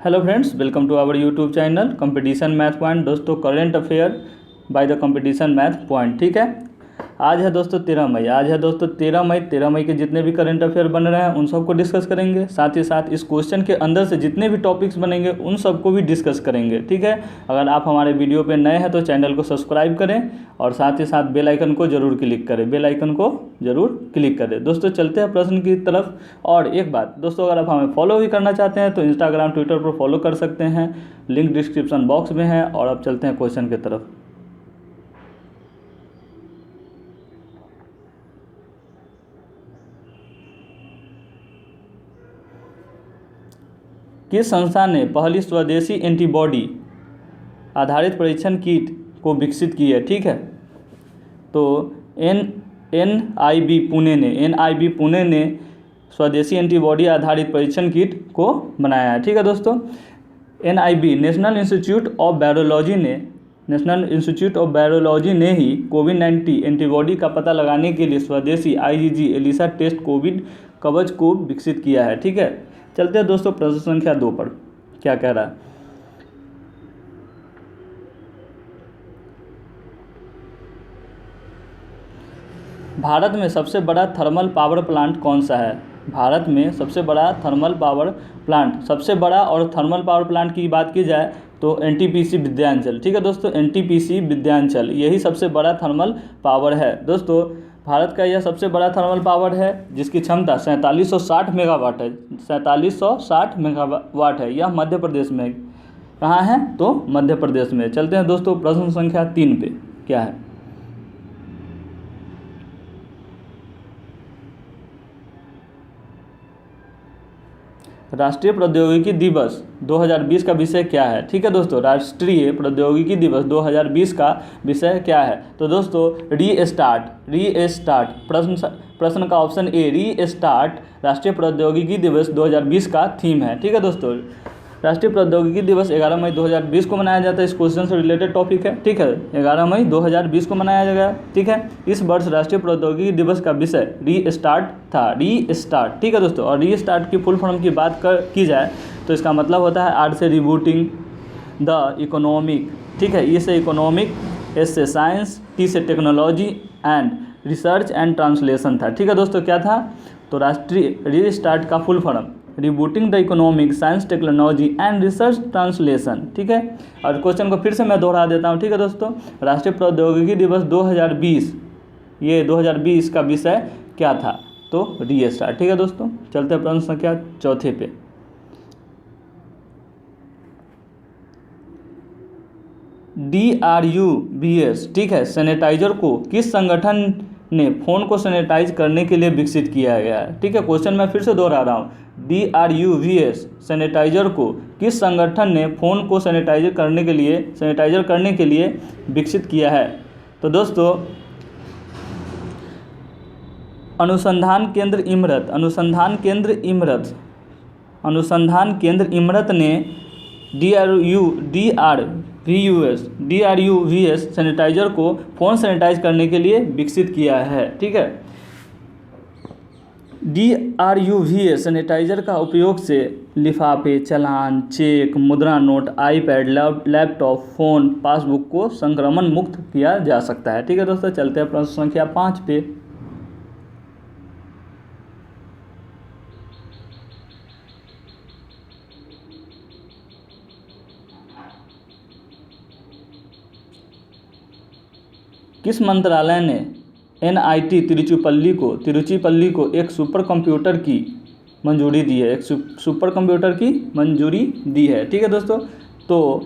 Hello friends, welcome to our YouTube channel competition math point. दोस्तों, current affair by the competition math point. ठीक है, आज है दोस्तों 13 मई। आज है दोस्तों 13 मई। 13 मई के जितने भी करंट अफेयर बन रहे हैं उन सबको डिस्कस करेंगे। साथ ही साथ इस क्वेश्चन के अंदर से जितने भी टॉपिक्स बनेंगे उन सबको भी डिस्कस करेंगे। ठीक है, अगर आप हमारे वीडियो पे नए हैं तो चैनल को सब्सक्राइब करें और साथ ही साथ बेल आइकन को जरूर क्लिक करें। बेल आइकन को जरूर क्लिक करें। दोस्तों, चलते हैं प्रश्न की तरफ। और एक बात दोस्तों, अगर आप हमें फॉलो भी करना चाहते हैं तो इंस्टाग्राम ट्विटर पर फॉलो कर सकते हैं, लिंक डिस्क्रिप्शन बॉक्स में है। और अब चलते हैं क्वेश्चन की तरफ। किस संस्था ने पहली स्वदेशी एंटीबॉडी आधारित परीक्षण किट को विकसित की है? ठीक है, तो एनआईबी पुणे ने स्वदेशी एंटीबॉडी आधारित परीक्षण किट को बनाया है। ठीक है दोस्तों, NIB national institute of virology ने ही कोविड-19 एंटीबॉडी का पता लगाने के लिए स्वदेशी आईजीजी एलिसा टेस्ट कोविड कवच को विकसित किया है। ठीक है, चलते हैं दोस्तों प्रश्न संख्या 2 पर। क्या कह रहा है? भारत में सबसे बड़ा थर्मल पावर प्लांट कौन सा है? भारत में सबसे बड़ा थर्मल पावर प्लांट, सबसे बड़ा और थर्मल पावर प्लांट की बात की जाए तो एनटीपीसी विद्यांचल। ठीक है दोस्तों, एनटीपीसी विद्यांचल यही सबसे बड़ा थर्मल पावर है। दोस्तों, भारत का यह सबसे बड़ा थर्मल पावर है जिसकी क्षमता 4760 मेगावाट है। 4760 मेगावाट है। यह मध्य प्रदेश में कहाँ है? तो मध्य प्रदेश में। चलते हैं दोस्तों प्रश्न संख्या 3 पे। क्या है? राष्ट्रीय प्रौद्योगिकी दिवस 2020 का विषय क्या है? ठीक है दोस्तों, राष्ट्रीय प्रौद्योगिकी दिवस 2020 का विषय क्या है? तो दोस्तों रीस्टार्ट प्रश्न का ऑप्शन ए रीस्टार्ट राष्ट्रीय प्रौद्योगिकी दिवस 2020 का थीम है। ठीक है दोस्तों, राष्ट्रीय प्रौद्योगिकी दिवस 11 मई 2020 को मनाया जाता है। इस क्वेश्चन से रिलेटेड टॉपिक है। ठीक है, 11 मई 2020 को मनाया जाएगा। ठीक है, इस वर्ष राष्ट्रीय प्रौद्योगिकी दिवस का विषय रीस्टार्ट था। रीस्टार्ट। ठीक है दोस्तों, और रीस्टार्ट की फुल फॉर्म की बात की जाए तो इसका मतलब होता है आर से रिबूटिंग द इकोनॉमिक। ठीक है, ई से इकोनॉमिक, एस से साइंस, टी से technology and research and translation था। ठीक है दोस्तों, क्या था? तो राष्ट्रीय रीस्टार्ट का full form rebooting the economic, science, technology and research translation. ठीक है, और क्वेश्चन को फिर से मैं दोहरा देता हूँ। ठीक है दोस्तों, राष्ट्रीय प्रौद्योगिकी दिवस 2020, ये 2020 का विषय क्या था? तो रीस्टार्ट। ठीक है दोस्तों, चलते हैं प्रश्न संख्या 4 पे। DRUVS, ठीक है, सैनिटाइजर को किस संगठन ने फ़ोन को सैनिटाइज करने के लिए विकसित किया गया है? ठीक है, क्वेश्चन मैं फिर से दोहरा रहा हूँ। DRUVS सैनिटाइजर को किस संगठन ने फ़ोन को सैनिटाइजर करने के लिए विकसित किया है? तो दोस्तों, अनुसंधान केंद्र इमरत ने DRUVS सैनिटाइजर को फ़ोन सैनिटाइज करने के लिए विकसित किया है। ठीक है, DRUVS सैनिटाइजर का उपयोग से लिफाफे, चालान, चेक, मुद्रा note, iPad, laptop, phone, passbook को संक्रमण मुक्त किया जा सकता है। ठीक है दोस्तों, चलते हैं प्रश्न संख्या 5 पे। किस मंत्रालय ने NIT तिरुचिपल्ली को एक सुपर कंप्यूटर की मंजूरी दी है? सुपर कंप्यूटर की मंजूरी दी है। ठीक है दोस्तों, तो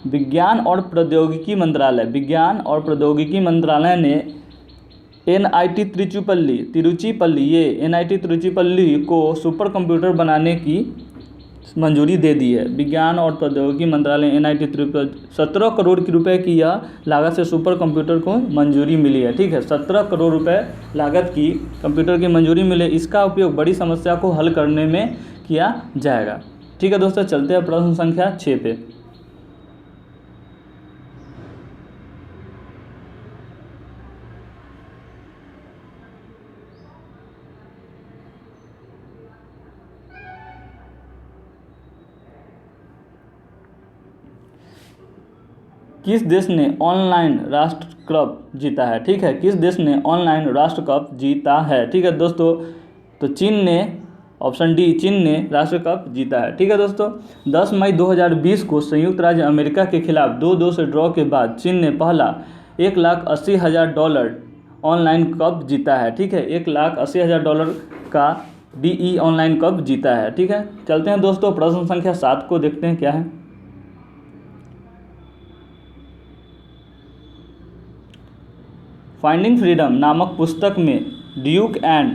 विज्ञान और प्रौद्योगिकी मंत्रालय ने NIT तिरुचिपल्ली को सुपर कंप्यूटर बनाने की मंजूरी दे दी है। विज्ञान और प्रौद्योगिकी मंत्रालय NIT 17 करोड़ की रुपए की यह लागत से सुपर कंप्यूटर को मंजूरी मिली है। ठीक है, 17 करोड़ रुपए लागत की कंप्यूटर की मंजूरी मिले। इसका उपयोग बड़ी समस्या को हल करने में किया जाएगा। ठीक है दोस्तों, चलते हैं प्रश्न संख्या 6 पे। किस देश ने ऑनलाइन राष्ट्र कप जीता है? ठीक है, किस देश ने ऑनलाइन राष्ट्र कप जीता है? ठीक है दोस्तों, तो चीन ने, ऑप्शन डी, चीन ने राष्ट्र कप जीता है। ठीक है दोस्तों, 10 मई 2020 को संयुक्त राज्य अमेरिका के खिलाफ 2-2 से ड्रॉ के बाद चीन ने पहला $1,80,000 ऑनलाइन कप जीता है। ठीक है, $1,80,000 का DE ऑनलाइन कप जीता है। ठीक है, चलते हैं दोस्तों प्रश्न संख्या 7 को देखते हैं क्या है। फाइंडिंग फ्रीडम नामक पुस्तक में Duke and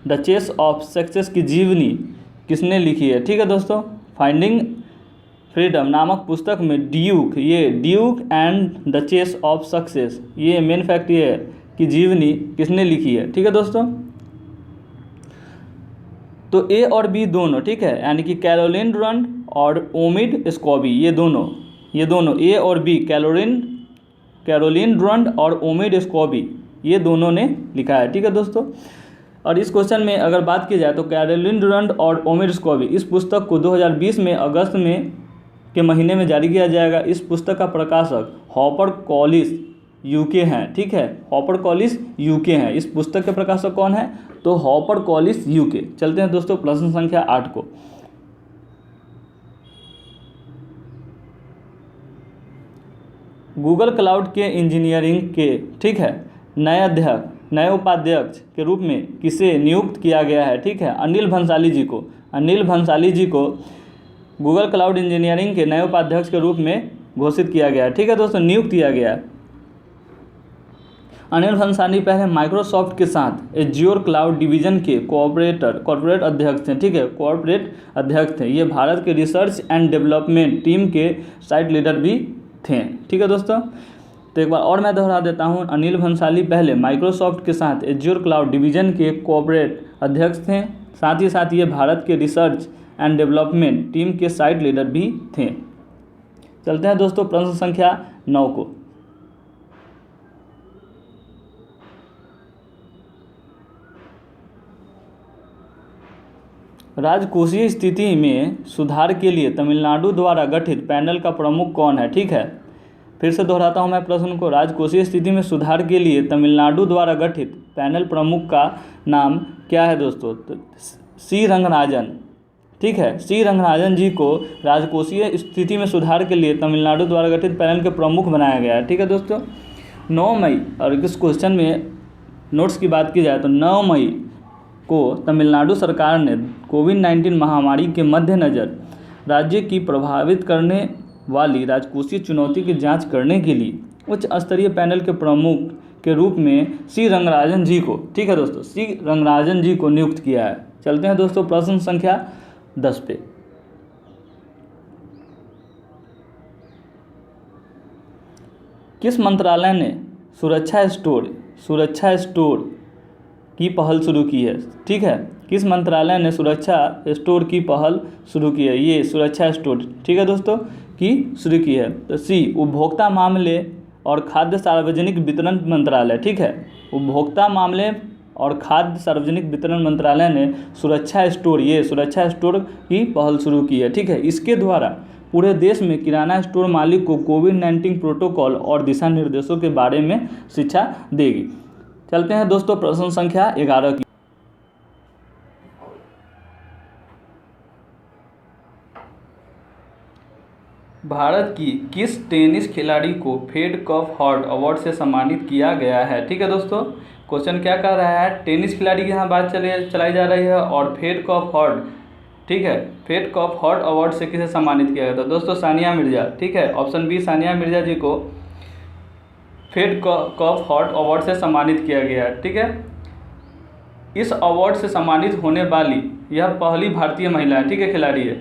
duchess of success की जीवनी किसने लिखी है? ठीक है दोस्तों, फाइंडिंग फ्रीडम नामक पुस्तक में Duke and duchess of success, ये मेन फैक्ट ये है कि जीवनी किसने लिखी है। ठीक है दोस्तों, तो ए और बी दोनों, ठीक है, यानी कि कैरोलिन डुरंट और ओमिड स्कॉबी, ये दोनों ए और बी, कैरोलिन डुरंट और ओमिड स्कॉबी, ये दोनों ने लिखा है। ठीक है दोस्तों, और इस क्वेश्चन में अगर बात की जाए तो कैरोलिन डुरंट और ओमिड स्कॉबी, इस पुस्तक को 2020 में अगस्त में के महीने में जारी किया जाएगा। इस पुस्तक का प्रकाशक हॉपर कॉलिस यूके हैं। ठीक है, हॉपर कॉलिस यूके हैं। इस पुस्तक के प्रकाशक कौन है? तो हॉपर कॉलिस यूके। चलते हैं दोस्तों प्रश्न संख्या 8 को। गूगल क्लाउड के इंजीनियरिंग के, ठीक है, नए उपाध्यक्ष के रूप में किसे नियुक्त किया गया है? ठीक है, अनिल भंसाली जी को गूगल क्लाउड इंजीनियरिंग के नए उपाध्यक्ष के रूप में घोषित किया गया है। ठीक है दोस्तों, नियुक्त किया गया है। अनिल भंसाली पहले माइक्रोसॉफ्ट के साथ एज्योर क्लाउड डिवीजन के कॉर्पोरेट अध्यक्ष थे। ठीक है, कॉर्पोरेट अध्यक्ष थे। ये भारत के रिसर्च एंड डेवलपमेंट टीम के साइट लीडर भी थे। ठीक है दोस्तों, तो एक बार और मैं दोहरा देता हूँ, अनिल भंसाली पहले माइक्रोसॉफ्ट के साथ एज्योर क्लाउड डिवीजन के कॉर्पोरेट अध्यक्ष थे, साथ ही साथ ये भारत के रिसर्च एंड डेवलपमेंट टीम के साइट लीडर भी थे। चलते हैं दोस्तों प्रश्न संख्या 9 को। राजकोषीय स्थिति में सुधार के लिए तमिलनाडु द्वारा गठित पैनल का प्रमुख कौन है? ठीक है, फिर से दोहराता हूं मैं प्रश्न को। राजकोषीय स्थिति में सुधार के लिए तमिलनाडु द्वारा गठित पैनल प्रमुख का नाम क्या है दोस्तों? तो सी रंगराजन। ठीक है, सी रंगराजन जी को राजकोषीय स्थिति में सुधार के लिए तमिलनाडु द्वारा गठित पैनल के प्रमुख बनाया गया है। ठीक है दोस्तों, 9 मई, और इस क्वेश्चन में नोट्स की बात की जाए तो 9 मई को तमिलनाडु सरकार ने कोविड-19 महामारी के मद्देनज़र राज्य की प्रभावित करने वाली राजकोषीय चुनौती की जांच करने के लिए उच्च स्तरीय पैनल के प्रमुख के रूप में सी रंगराजन जी को, ठीक है दोस्तों, सी रंगराजन जी को नियुक्त किया है। चलते हैं दोस्तों प्रश्न संख्या 10 पे। किस मंत्रालय ने सुरक्षा स्टोर की पहल शुरू की है? ठीक है, किस मंत्रालय ने सुरक्षा स्टोर की पहल शुरू की है? ये सुरक्षा स्टोर, ठीक है दोस्तों, की शुरू की है। तो सी उपभोक्ता मामले और खाद्य सार्वजनिक वितरण मंत्रालय। ठीक है, उपभोक्ता मामले और खाद्य सार्वजनिक वितरण मंत्रालय ने सुरक्षा स्टोर की पहल शुरू की है। ठीक है, इसके द्वारा पूरे देश में किराना स्टोर मालिक को कोविड-19 प्रोटोकॉल और दिशा निर्देशों के बारे में शिक्षा देगी। चलते हैं दोस्तों प्रश्न संख्या 11 की। भारत की किस टेनिस खिलाड़ी को फेड कप हार्ट अवार्ड से सम्मानित किया गया है? ठीक है दोस्तों, क्वेश्चन क्या कह रहा है, टेनिस खिलाड़ी की यहाँ बात चलाई जा रही है और फेड कप हार्ट, ठीक है, फेड कप हार्ट अवार्ड से किसे सम्मानित किया गया था? दोस्तों सानिया मिर्जा। ठीक है, ऑप्शन बी, सानिया मिर्जा जी को फेड कप हार्ट अवार्ड से सम्मानित किया गया है। ठीक है, इस अवार्ड से सम्मानित होने वाली यह पहली भारतीय महिला है, ठीक है, खिलाड़ी है।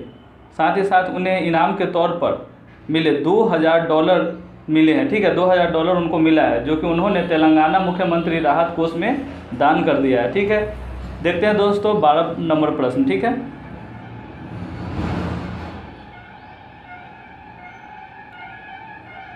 साथ ही साथ उन्हें इनाम के तौर पर मिले $2000 मिले हैं। ठीक है, $2000 उनको मिला है, जो कि उन्होंने तेलंगाना मुख्यमंत्री राहत कोष में दान कर दिया है। ठीक है, देखते हैं दोस्तों 12 नंबर प्रश्न। ठीक है,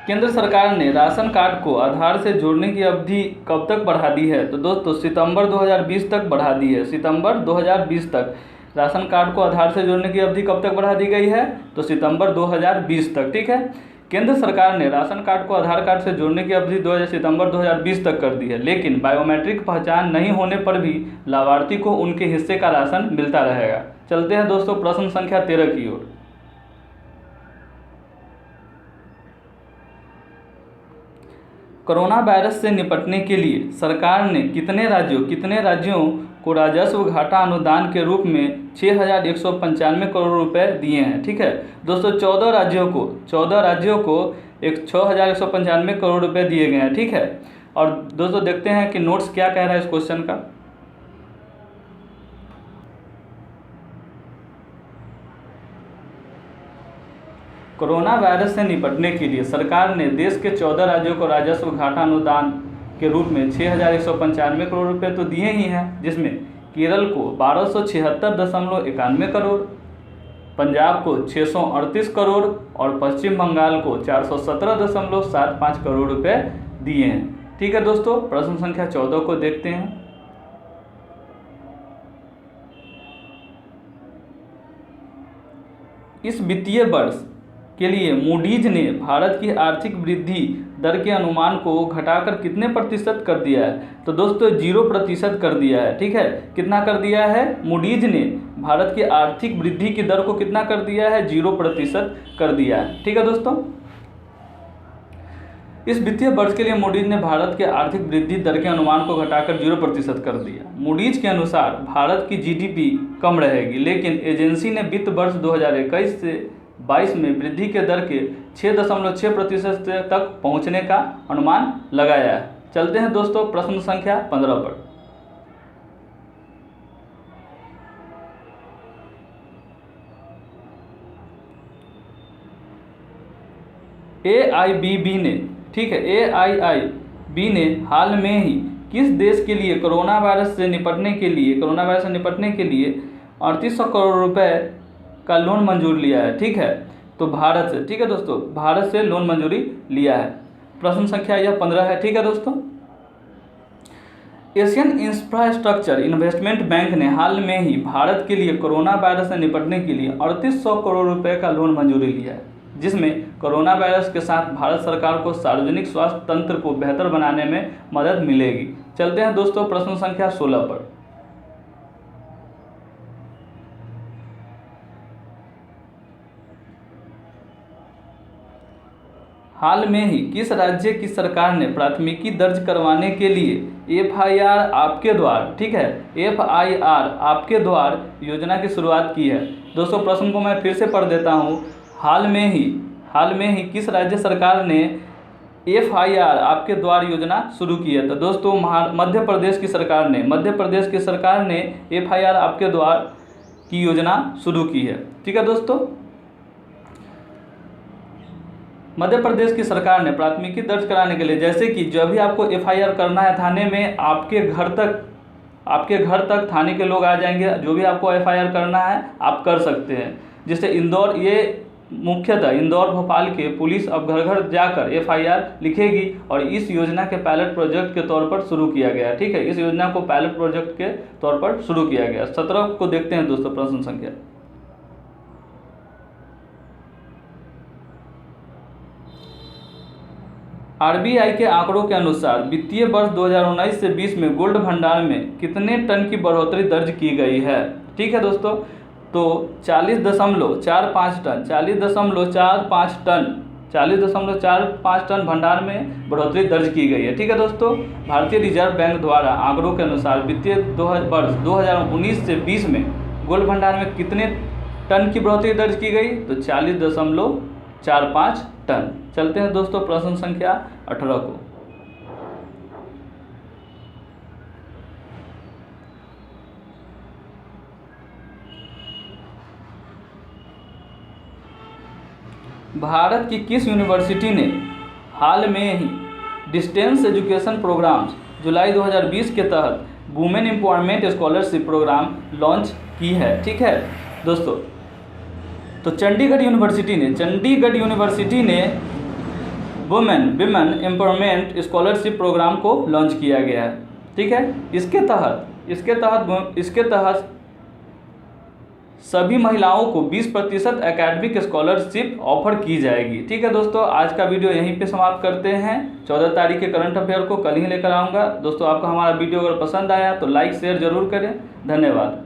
केंद्र सरकार ने राशन कार्ड को आधार से जोड़ने की अवधि कब तक बढ़ा दी है? तो दोस्तों सितंबर 2020 तक बढ़ा दी है। सितंबर 2020 तक राशन कार्ड को आधार से जोड़ने की अवधि कब तक बढ़ा दी गई है? तो सितंबर 2020 तक। ठीक है, केंद्र सरकार ने राशन कार्ड को आधार कार्ड से जोड़ने की अवधि सितंबर 2020 तक कर दी है, लेकिन बायोमेट्रिक पहचान नहीं होने पर भी लाभार्थी को उनके हिस्से का राशन मिलता रहेगा। चलते हैं दोस्तों प्रश्न संख्या 13 की ओर। कोरोना वायरस से निपटने के लिए सरकार ने कितने राज्यों को राजस्व घाटा अनुदान के रूप में 6,195 करोड़ रुपए दिए हैं। ठीक है दोस्तों, 14 राज्यों को 6,195 करोड़ रुपए दिए गए हैं। ठीक है, और दोस्तों देखते हैं कि नोट्स क्या कह रहा है इस क्वेश्चन का। कोरोना वायरस से निपटने के लिए सरकार ने देश के 14 राज्यों को राजस्व घाटा अनुदान के रूप में 6,195 करोड़ रुपए तो दिए ही हैं, जिसमें केरल को 1276.91 करोड़, पंजाब को 638 करोड़ और पश्चिम बंगाल को 417.75 करोड़ रुपए दिए हैं। ठीक है दोस्तों, प्रश्न संख्या 14 को देखते हैं। इस वित्तीय वर्ष के लिए मूडीज ने भारत की आर्थिक वृद्धि दर के अनुमान को घटाकर कितने प्रतिशत कर दिया है? तो दोस्तों 0% कर दिया है। ठीक है, कितना कर दिया है? मूडीज ने भारत की आर्थिक वृद्धि की दर को कितना कर दिया है? 0% कर दिया है। ठीक है दोस्तों, इस वित्तीय वर्ष के लिए मूडीज ने भारत के आर्थिक वृद्धि दर के अनुमान को घटाकर 0% कर दिया। मूडीज के अनुसार भारत की जीडीपी कम रहेगी, लेकिन एजेंसी ने वित्त वर्ष 2021 से 22 में वृद्धि के दर के 6.6% तक पहुंचने का अनुमान लगाया है। चलते हैं दोस्तों प्रश्न संख्या 15 पर। AIIB ने, ठीक है, AIIB ने हाल में ही किस देश के लिए कोरोना वायरस से निपटने के लिए 3800 करोड़ रुपए का लोन मंजूर लिया है? ठीक है, तो भारत से, ठीक है दोस्तों, भारत से लोन मंजूरी लिया है। प्रश्न संख्या यह 15 है। ठीक है दोस्तों, एशियन इंफ्रास्ट्रक्चर इन्वेस्टमेंट बैंक ने हाल में ही भारत के लिए कोरोना वायरस से निपटने के लिए 3800 करोड़ रुपए का लोन मंजूरी लिया है, जिसमें कोरोना वायरस के साथ भारत सरकार को सार्वजनिक स्वास्थ्य तंत्र को बेहतर बनाने में मदद मिलेगी। चलते हैं दोस्तों प्रश्न संख्या 16 पर। हाल में ही किस राज्य की सरकार ने प्राथमिकी दर्ज करवाने के लिए FIR आपके द्वार, ठीक है, FIR आपके द्वार योजना की शुरुआत की है? दोस्तों प्रश्न को मैं फिर से पढ़ देता हूँ। हाल में ही किस राज्य सरकार ने FIR आपके द्वार योजना शुरू की है? तो दोस्तों मध्य प्रदेश की सरकार ने FIR आपके द्वार की योजना शुरू की है। ठीक है दोस्तों, मध्य प्रदेश की सरकार ने प्राथमिकी दर्ज कराने के लिए, जैसे कि जब भी आपको FIR करना है थाने में, आपके घर तक थाने के लोग आ जाएंगे। जो भी आपको FIR करना है आप कर सकते हैं। जैसे इंदौर, ये मुख्यतः इंदौर भोपाल के पुलिस अब घर घर जाकर FIR लिखेगी और इस योजना के पायलट प्रोजेक्ट के तौर पर शुरू किया गया। ठीक है, इस योजना को पायलट प्रोजेक्ट के तौर पर शुरू किया गया। 17 को देखते हैं दोस्तों प्रश्न संख्या। RBI के आंकड़ों के अनुसार वित्तीय वर्ष 2019 से 20 में गोल्ड भंडार में कितने टन की बढ़ोतरी दर्ज की गई है? ठीक है दोस्तों, तो 40.45 टन भंडार में बढ़ोतरी दर्ज की गई है। ठीक है दोस्तों, भारतीय रिजर्व बैंक द्वारा आंकड़ों के अनुसार वित्तीय वर्ष 2019 से 20 में गोल्ड भंडार में कितने टन की बढ़ोतरी दर्ज की गई? तो 40.45 टन। चलते हैं दोस्तों प्रश्न संख्या 18 को। भारत की किस यूनिवर्सिटी ने हाल में ही डिस्टेंस एजुकेशन प्रोग्राम्स जुलाई 2020 के तहत women empowerment scholarship program launch की है? ठीक है दोस्तों, तो चंडीगढ़ यूनिवर्सिटी ने वुमेन एम्पावरमेंट स्कॉलरशिप प्रोग्राम को लॉन्च किया गया है। ठीक है, इसके तहत सभी महिलाओं को 20% एकेडमिक स्कॉलरशिप ऑफर की जाएगी। ठीक है दोस्तों, आज का वीडियो यहीं पे समाप्त करते हैं। 14 तारीख के करंट अफेयर को कल ही लेकर आऊँगा। दोस्तों आपको हमारा वीडियो अगर पसंद आया तो लाइक शेयर जरूर करें। धन्यवाद।